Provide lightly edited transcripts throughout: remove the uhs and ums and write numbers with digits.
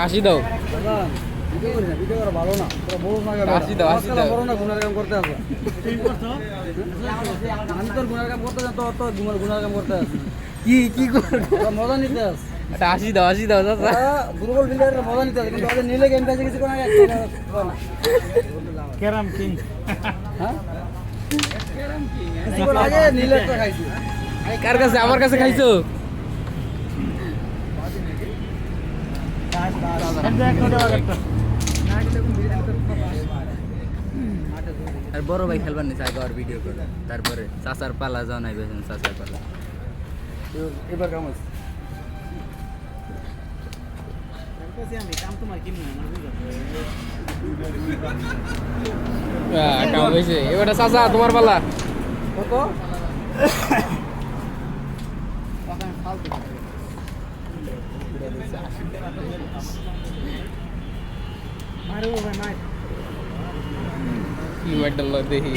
হাসি দাও। ভিডিও করি না, ভিডিও করা ভালো না। তোরা বড় না হাসি দাও, হাসি দাও। বড় না, গুনার কাম করতে আসো। আমি তোর গুনার কাম করতে যাই, তোর গুনার কাম করতে আসো। কি করো? তোরা মজা নিতে আস। একটা হাসি দাও চাচা। তোরা দুর্বল প্লেয়াররা মজা নিতে আসে, কিন্তু ওদের নিলে গেম পেয়েছে কিছু কোনো ক্যারাম কিং। হ্যাঁ কিছুক্ষণ আগে নীলে একটা খাইছি। কার কাছে? আমার কাছে খাইছো? আর বড় ভাই খেলবার নিছে আগে আর ভিডিও করে, তারপরে চাচার পালা যাও নাই বেজন চাচার পালা। এবার কাম আছে। কাম হয়েছে এবার চাচা তোমার পালা। কত কি মেডাল দেখি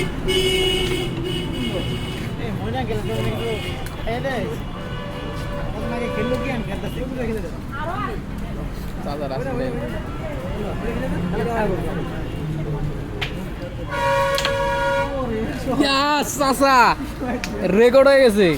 চাচা আসলে চাচা রেকর্ড হয়ে গেছে।